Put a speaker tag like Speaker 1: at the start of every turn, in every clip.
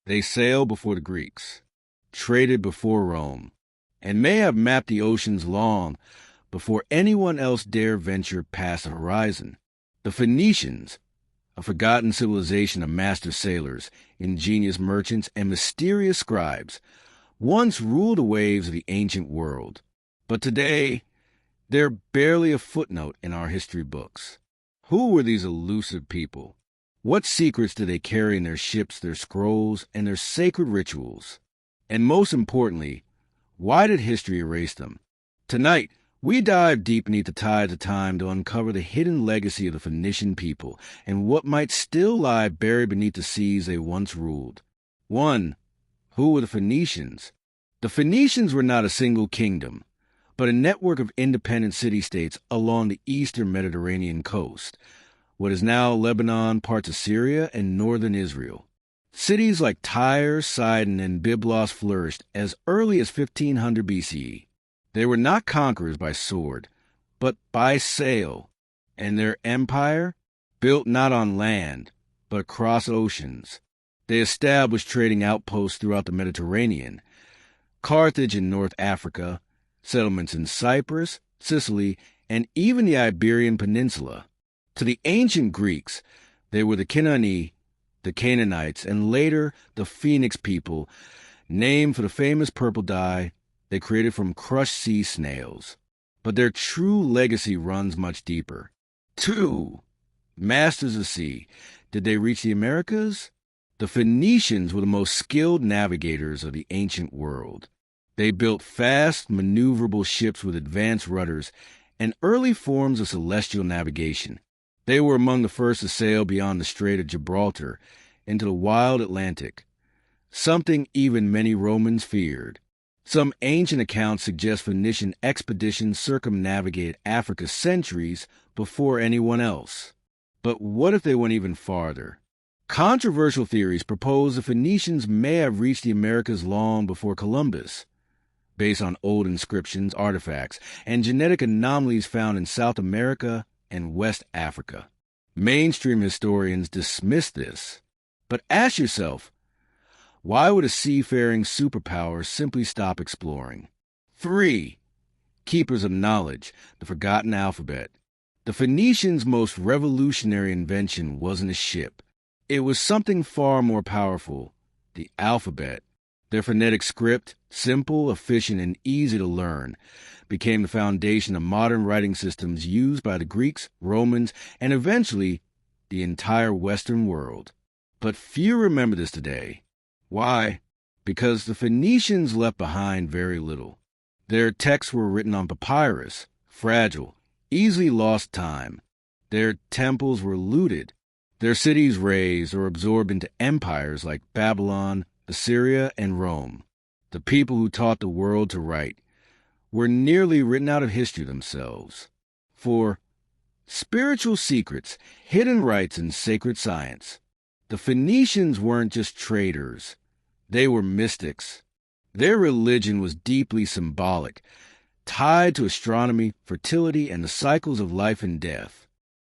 Speaker 1: They sailed before the Greeks, traded before Rome, and may have mapped the oceans long before anyone else dare venture past the horizon. The Phoenicians, a forgotten civilization of master sailors, ingenious merchants, and mysterious scribes, once ruled the waves of the ancient world. But today, they're barely a footnote in our history books. Who were these elusive people? What secrets did they carry in their ships, their scrolls, and their sacred rituals? And most importantly, why did history erase them? Tonight, we dive deep beneath the tides of time to uncover the hidden legacy of the Phoenician people and what might still lie buried beneath the seas they once ruled. 1. Who were the Phoenicians? The Phoenicians were not a single kingdom, but a network of independent city-states along the eastern Mediterranean coast, what is now Lebanon, parts of Syria, and northern Israel. Cities like Tyre, Sidon, and Byblos flourished as early as 1500 BCE. They were not conquerors by sword, but by sail, and their empire, built not on land, but across oceans. They established trading outposts throughout the Mediterranean, Carthage in North Africa, settlements in Cyprus, Sicily, and even the Iberian Peninsula. To the ancient Greeks, they were the Canaani, the Canaanites, and later the Phoenix people, named for the famous purple dye they created from crushed sea snails. But their true legacy runs much deeper. 2. Masters of the sea. Did they reach the Americas? The Phoenicians were the most skilled navigators of the ancient world. They built fast, maneuverable ships with advanced rudders and early forms of celestial navigation. They were among the first to sail beyond the Strait of Gibraltar into the wild Atlantic, something even many Romans feared. Some ancient accounts suggest Phoenician expeditions circumnavigated Africa centuries before anyone else. But what if they went even farther? Controversial theories propose the Phoenicians may have reached the Americas long before Columbus, based on old inscriptions, artifacts, and genetic anomalies found in South America and West Africa. Mainstream historians dismiss this, but ask yourself, why would a seafaring superpower simply stop exploring? 3. Keepers of knowledge, the forgotten alphabet. The Phoenicians' most revolutionary invention wasn't a ship. It was something far more powerful, the alphabet. Their phonetic script, simple, efficient, and easy to learn, became the foundation of modern writing systems used by the Greeks, Romans, and eventually the entire Western world. But few remember this today. Why? Because the Phoenicians left behind very little. Their texts were written on papyrus, fragile, easily lost time. Their temples were looted, their cities razed or absorbed into empires like Babylon, Assyria, and Rome. The people who taught the world to write were nearly written out of history themselves. 4. Spiritual secrets, hidden rites, and sacred science. The Phoenicians weren't just traders. They were mystics. Their religion was deeply symbolic, tied to astronomy, fertility, and the cycles of life and death.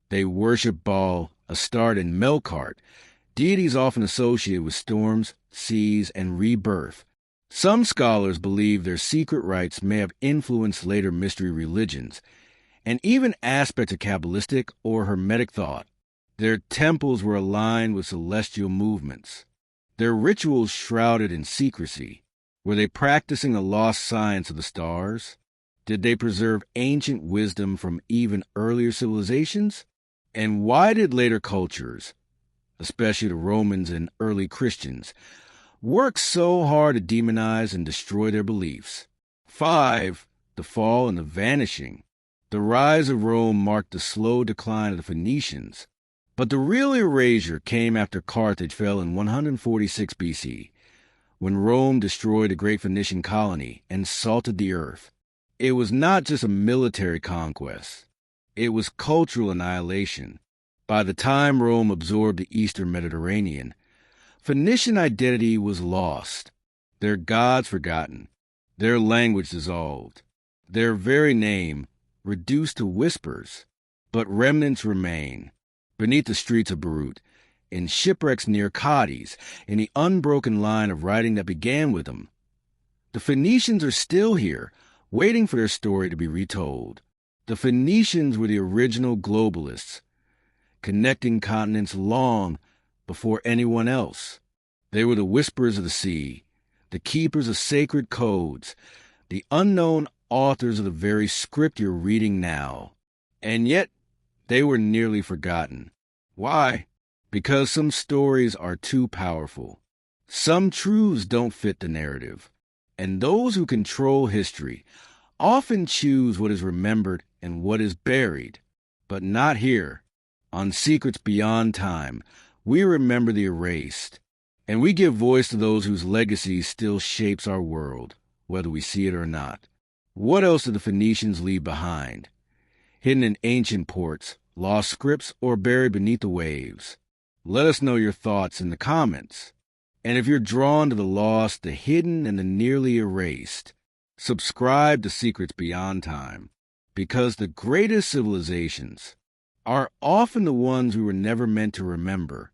Speaker 1: They worshipped Baal, Astarte, and Melkart, deities often associated with storms, seas, and rebirth. Some scholars believe their secret rites may have influenced later mystery religions, and even aspects of Kabbalistic or Hermetic thought. Their temples were aligned with celestial movements, their rituals shrouded in secrecy. Were they practicing the lost science of the stars? Did they preserve ancient wisdom from even earlier civilizations? And why did later cultures, especially the Romans and early Christians, work so hard to demonize and destroy their beliefs? 5. The fall and the vanishing. The rise of Rome marked the slow decline of the Phoenicians. But the real erasure came after Carthage fell in 146 BC, when Rome destroyed the great Phoenician colony and salted the earth. It was not just a military conquest. It was cultural annihilation. By the time Rome absorbed the eastern Mediterranean, Phoenician identity was lost, their gods forgotten, their language dissolved, their very name reduced to whispers. But remnants remain. Beneath the streets of Beirut, in shipwrecks near Carthage, in the unbroken line of writing that began with them. The Phoenicians are still here, waiting for their story to be retold. The Phoenicians were the original globalists, connecting continents long before anyone else. They were the whisperers of the sea, the keepers of sacred codes, the unknown authors of the very script you're reading now. And yet, they were nearly forgotten. Why? Because some stories are too powerful. Some truths don't fit the narrative. And those who control history often choose what is remembered and what is buried. But not here. On Secrets Beyond Time, we remember the erased, and we give voice to those whose legacy still shapes our world, whether we see it or not. What else did the Phoenicians leave behind? Hidden in ancient ports, lost scripts, or buried beneath the waves? Let us know your thoughts in the comments. And if you're drawn to the lost, the hidden, and the nearly erased, subscribe to Secrets Beyond Time, because the greatest civilizations are often the ones we were never meant to remember.